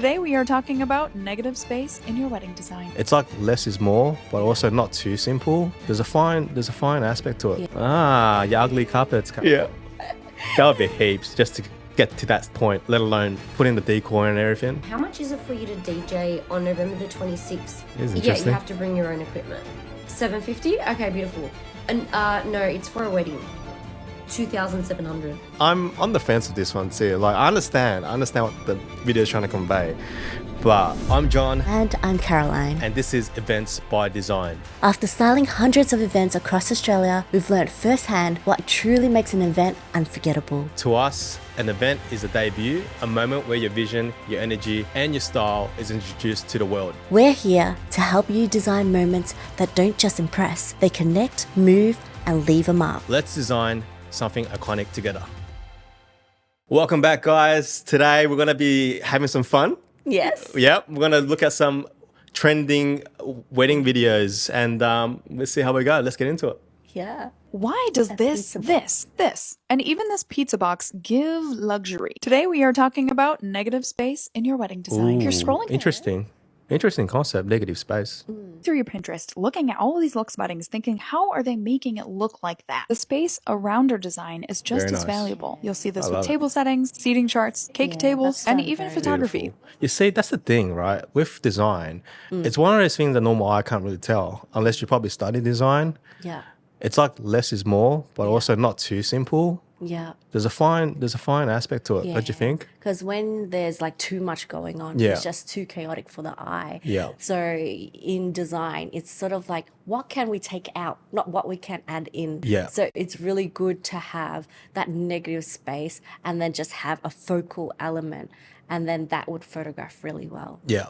Today we are talking about negative space in your wedding design. It's like less is more, but also not too simple. There's a fine aspect to it. Ah, your ugly carpets. Yeah. That would be heaps just to get to that point, let alone putting the decor and everything. How much is it for you to DJ on November the 26th? Yeah, you have to bring your own equipment. $750? Okay, beautiful. And no, it's for a wedding. $2,700. I'm on the fence with this one too. Like, I understand what the video is trying to convey, but I'm John. And I'm Caroline. And this is Events by Design. After styling hundreds of events across Australia, we've learned firsthand what truly makes an event unforgettable. To us, an event is a debut, a moment where your vision, your energy, and your style is introduced to the world. We're here to help you design moments that don't just impress, they connect, move, and leave a mark. Let's design something iconic together. Welcome back, guys. Today we're going to be having some fun. Yes. Yep, we're going to look at some trending wedding videos and let's see how we go. Let's get into it. Yeah. Why does this, and even this pizza box give luxury? Today we are talking about negative space in your wedding design. If you're scrolling Interesting concept, negative space. through your Pinterest, looking at all of these looks weddings, thinking, how are they making it look like that? The space around our design is just Very as nice. valuable. You'll see this I with love table settings, seating charts, cake tables, and even photography. Beautiful. You see, that's the thing, right? With design, it's one of those things that normal eye can't really tell unless you probably study design. Yeah. It's like less is more, but also not too simple. Yeah. There's a fine aspect to it, don't you think? Because when there's like too much going on, Yeah. it's just too chaotic for the eye. Yeah. So in design, it's sort of like, what can we take out, not what we can add in. Yeah. So it's really good to have that negative space and then just have a focal element, and then that would photograph really well. Yeah.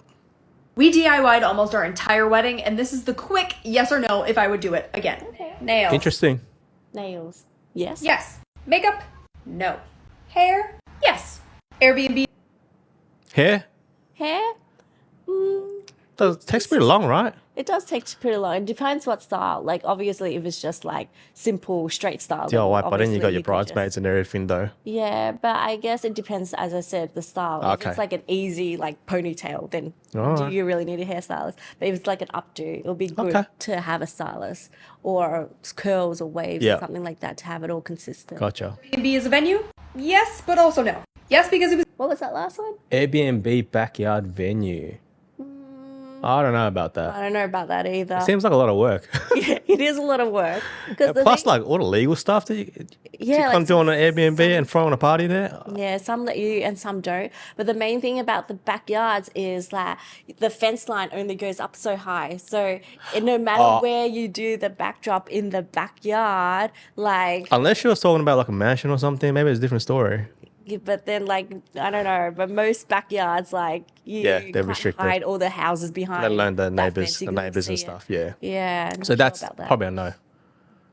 We DIY'd almost our entire wedding, and this is the quick yes or no if I would do it again. Okay. Nails. Interesting. Nails. Yes. Yes. Makeup? No. Hair? Yes. Airbnb? Hair? Hair? It takes pretty long, right? It does take pretty long. It depends what style. Like, obviously, if it's just like simple, straight style. DIY, but then you obviously got your could bridesmaids and everything though. Yeah, but I guess it depends, as I said, the style. If Okay. it's like an easy like ponytail, then Alright. do you really need a hairstylist? But if it's like an updo, it'll be good Okay. to have a stylist, or curls or waves Yeah. or something like that to have it all consistent. Gotcha. Airbnb is a venue? Yes, but also no. Yes, because it was What was that last one? Airbnb backyard venue. I don't know about that. I don't know about that either. Seems like a lot of work. Yeah, it is a lot of work. Because Plus, like all the legal stuff that you Yeah, can't like do on an some- Airbnb and throw on a party there. yeah, some let you and some don't. But the main thing about the backyards is that the fence line only goes up so high. So no matter where you do the backdrop in the backyard, like, Unless you was talking about like a mansion or something, maybe it's a different story. but then like, I don't know, but most backyards, like, you Yeah, they're can't restricted. hide all the houses behind. Let alone the that neighbors, fence. You the couldn't neighbors and see it. stuff. Yeah. Yeah. So that's probably a no.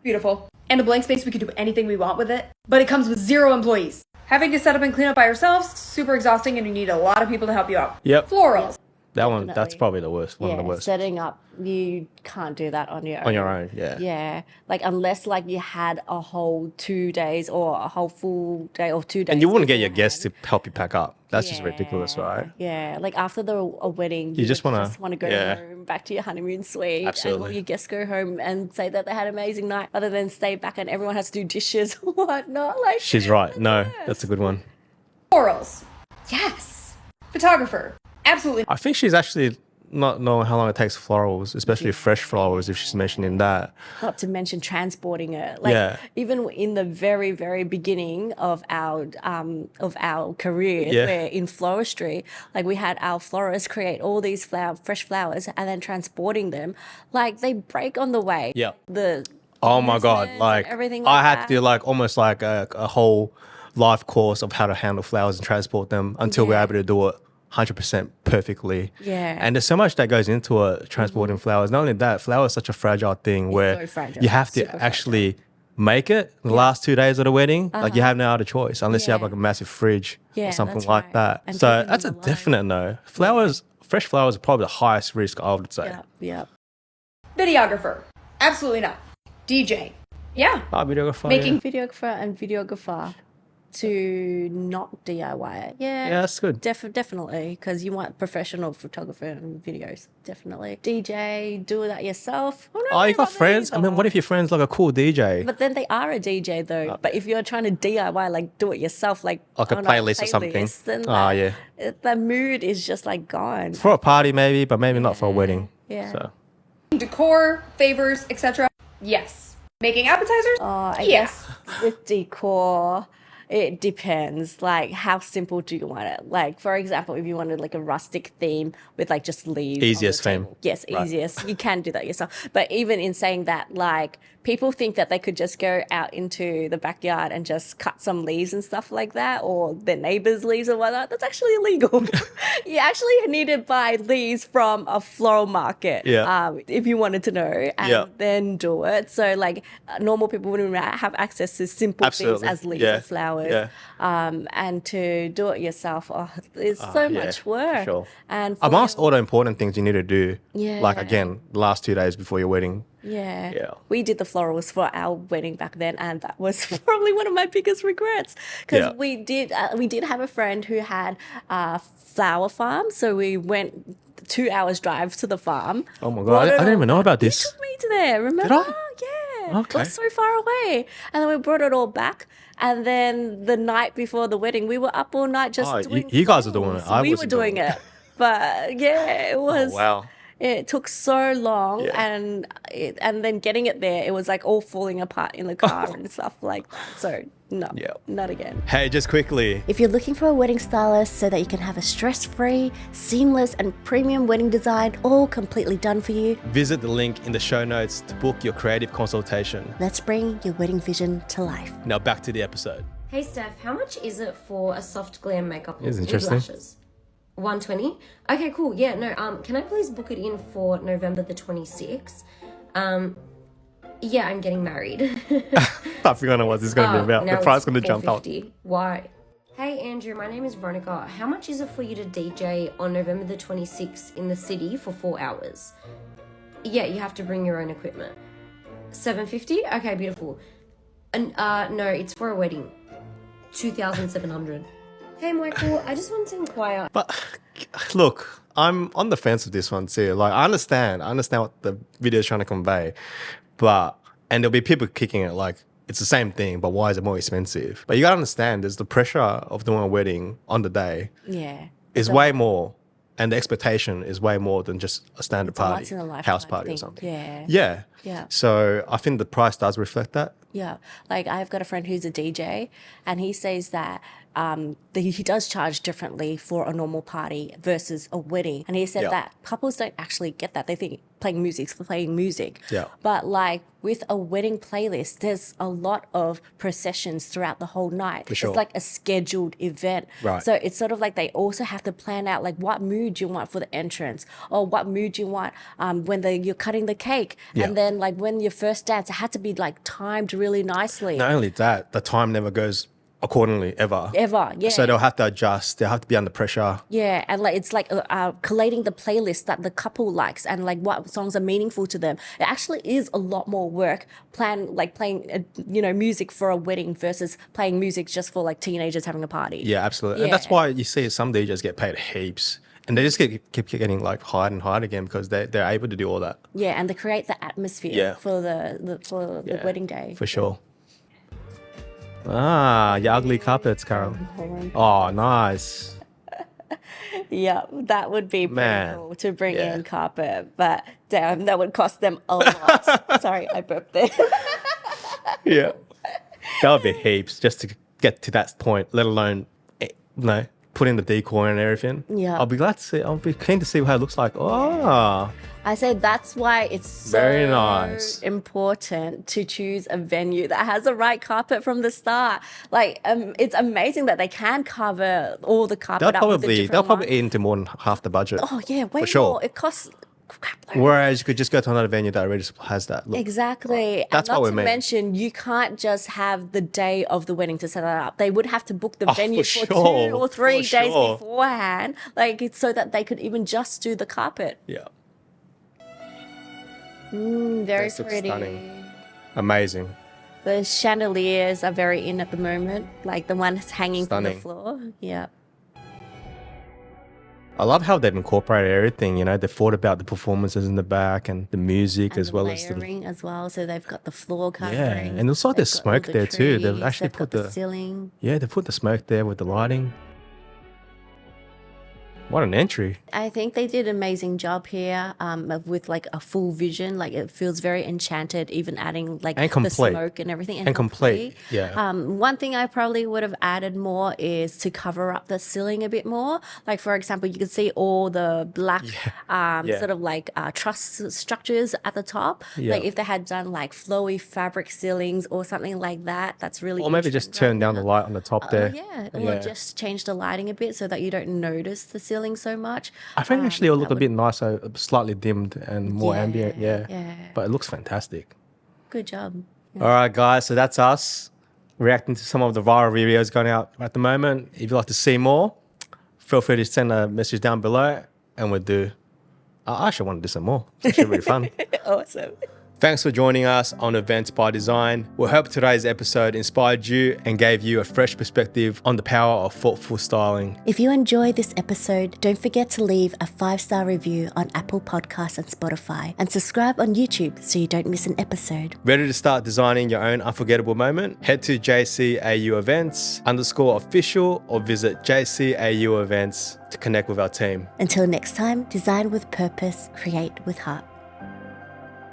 beautiful. And a blank space, we can do anything we want with it, but it comes with 0 employees. Having to set up and clean up by yourselves, super exhausting, and you need a lot of people to help you out. Yep. Florals. That one, that's Definitely. probably the worst. One of the worst. Setting up, you can't do that on your own. On your own, yeah. Yeah, like unless like you had a whole 2 days or a whole full day or 2 days. And you wouldn't get your beforehand. guests to help you pack up. That's just ridiculous, right? Yeah, like after a wedding, You just wanna- want to go yeah. home, back to your honeymoon suite, and Absolutely. all your guests go home and say that they had an amazing night, rather than stay back and everyone has to do dishes or whatnot. Like, She's right. No, that's a good one. Florals. Yes. Photographer. Absolutely. I think she's actually not knowing how long it takes florals, especially fresh flowers, if she's mentioning that. not to mention transporting it. Like Yeah. even in the very, very beginning of our career, Yeah. where in floristry, like we had our florists create all these fresh flowers and then transporting them, like they break on the way. Yeah. The Oh my God. movements Like, and everything I like had that. to do like almost like a whole life course of how to handle flowers and transport them until we're Yeah. able to do it 100% perfectly. Yeah. And there's so much that goes into it, transporting flowers. Not only that, flower is such a fragile thing where so fragile. you have to Super actually make it the last 2 days of the wedding. Like you have no other choice unless you have Yeah. like a massive fridge Yeah, or something that's like right. that. And So keeping that's a them alive. definite no. Flowers, fresh flowers are probably the highest risk, I would say. Yeah, yeah. Videographer. Absolutely not. DJ. Yeah. Oh, videographer, Making yeah. Videographer and videographer to not DIY it. Yeah. Yeah, that's good. Definitely, because you want professional photographer and videos. Definitely. DJ, do that yourself. I don't Oh, know you got about that friends? I mean, what either. if your friend's like a cool DJ? But then they are a DJ though. But if you're trying to DIY, like do it yourself, like Like a on playlist or something. then Oh, yeah. the mood is just like gone. For a party maybe, but maybe not for a wedding. Yeah. So Decor, favors, etc. Yes. Making appetizers? I Yeah. guess with decor, it depends. Like, how simple do you want it? Like, for example, if you wanted like a rustic theme with like just leaves. Easiest on the theme. table. Yes, Right. easiest. You can do that yourself. But even in saying that, like, people think that they could just go out into the backyard and just cut some leaves and stuff like that, or their neighbors' leaves or whatnot. That's actually illegal. You actually need to buy leaves from a floral market. Yeah. If you wanted to know, and Yeah. then do it. So, like, normal people wouldn't have access to simple Absolutely. things as leaves Yeah. or flowers. Yeah. And to do it yourself, it's so yeah, much for work. sure. And amongst all the important things you need to do, like Yeah. again, the last 2 days before your wedding. yeah. Yeah. We did the florals for our wedding back then, and that was probably one of my biggest regrets because Yeah. we did have a friend who had a flower farm, so we went 2 hours drive to the farm. Oh my God, brought I it didn't all even know back. about You this. took me to there, remember? I? Yeah. Okay. It was so far away, and then we brought it all back. And then the night before the wedding, we were up all night just Oh, doing. you guys are doing it. florals. I we were wasn't doing doing it. it, but yeah, it was. wow. It took so long, Yeah. and then getting it there, it was like all falling apart in the car and stuff like that. So no, Yeah. not again. Hey, just quickly, If you're looking for a wedding stylist so that you can have a stress-free, seamless, and premium wedding design all completely done for you, visit the link in the show notes to book your creative consultation. let's bring your wedding vision to life. Now back to the episode. Hey Steph, how much is it for a soft glam makeup look It's with interesting. lashes? 120. Okay, cool. Yeah, no. Can I please book it in for November the 26th? Yeah, I'm getting married. I forgot what this is going to be about. now The price it's going to jump up. $450. Why? Hey Andrew, my name is Veronica. How much is it for you to DJ on November the 26th in the city for 4 hours? Yeah, you have to bring your own equipment. $750? Okay, beautiful. And no, it's for a wedding. 2,700. Hey Michael, I just wanted to inquire. But look, I'm on the fence with this one too. Like, I understand what the video is trying to convey, and there'll be people kicking it like it's the same thing, but why is it more expensive? But you gotta understand, there's the pressure of doing a wedding on the day Yeah. is way more, and the expectation is way more than just a standard It's a party, once in a lifetime house party or thing. something. Yeah. Yeah. Yeah. So I think the price does reflect that. Yeah, like I've got a friend who's a DJ, and he says that he does charge differently for a normal party versus a wedding. And he said Yeah. that couples don't actually get that. They think playing music's playing music. Yeah. But like with a wedding playlist, there's a lot of processions throughout the whole night. For sure. It's like a scheduled event. Right. So it's sort of like they also have to plan out like what mood you want for the entrance, or what mood you want when you're cutting the cake. Yeah. And then like when your first dance, it had to be like timed really nicely. Not only that, the time never goes accordingly ever. Ever, yeah. So they'll have to adjust. They'll have to be under pressure. Yeah, and like it's like collating the playlist that the couple likes and like what songs are meaningful to them. It actually is a lot more work playing music for a wedding versus playing music just for like teenagers having a party. Yeah, absolutely. And that's Yeah. why you see some DJs get paid heaps. And they just keep getting like hired and hired again because they're able to do all that. Yeah, and they create the atmosphere Yeah. for the Yeah, wedding day. For sure. Ah, your ugly carpets, Carol. Oh, nice. Yeah, that would be pretty Man, cool to bring yeah. in carpet, but damn, that would cost them a lot. Sorry, I burped there. Yeah. That would be heaps just to get to that point, let alone, put in the decor and everything. Yeah. I'll be keen to see how it looks like. Oh, I say that's why it's so Very nice. important to choose a venue that has the right carpet from the start. Like, it's amazing that they can cover all the carpet up with the they'll different probably lines. eat into more than half the budget. Oh yeah, way for sure. more. It costs crap load. Whereas you could just go to another venue that already has that look. Exactly. That's and what not we to mean. mention, you can't just have the day of the wedding to set that up. They would have to book the Oh, venue for for sure, 2 or 3 for days sure. beforehand, like it's so that they could even just do the carpet. Yeah. Very This looks pretty. stunning. Amazing. The chandeliers are very in at the moment, like the ones hanging Stunning. from the floor. Yeah. I love how they've incorporated everything, you know, they thought about the performances in the back and the music And as the well as the... layering as well. So they've got the floor covering. Yeah, and it looks like they've there's got all smoke the there too. They've trees, actually they've put got the... ceiling. Yeah, they put the smoke there with the lighting. What an entry. I think they did an amazing job here with like a full vision. Like it feels very enchanted, even adding like And the complete. smoke and everything. And complete, yeah. One thing I probably would have added more is to cover up the ceiling a bit more. Like for example, you can see all the black Yeah. sort of like truss structures at the top. Yeah. Like if they had done like flowy fabric ceilings or something like that, that's really Or maybe in just trend turn right down now. the light on the top there. Yeah, or Yeah. just change the lighting a bit so that you don't notice the ceiling so much. I think actually it'll look that a bit nicer, slightly dimmed and more ambient, yeah. yeah. But it looks fantastic. Good job. Yeah. All right, guys, so that's us reacting to some of the viral videos going out at the moment. If you'd like to see more, feel free to send a message down below and we'll do... I actually want to do some more. It's actually really fun. Awesome. Thanks for joining us on Events by Design. We hope today's episode inspired you and gave you a fresh perspective on the power of thoughtful styling. If you enjoyed this episode, don't forget to leave a 5-star review on Apple Podcasts and Spotify, and subscribe on YouTube so you don't miss an episode. Ready to start designing your own unforgettable moment? Head to JCAU Events _official or visit JCAU Events to connect with our team. Until next time, design with purpose, create with heart.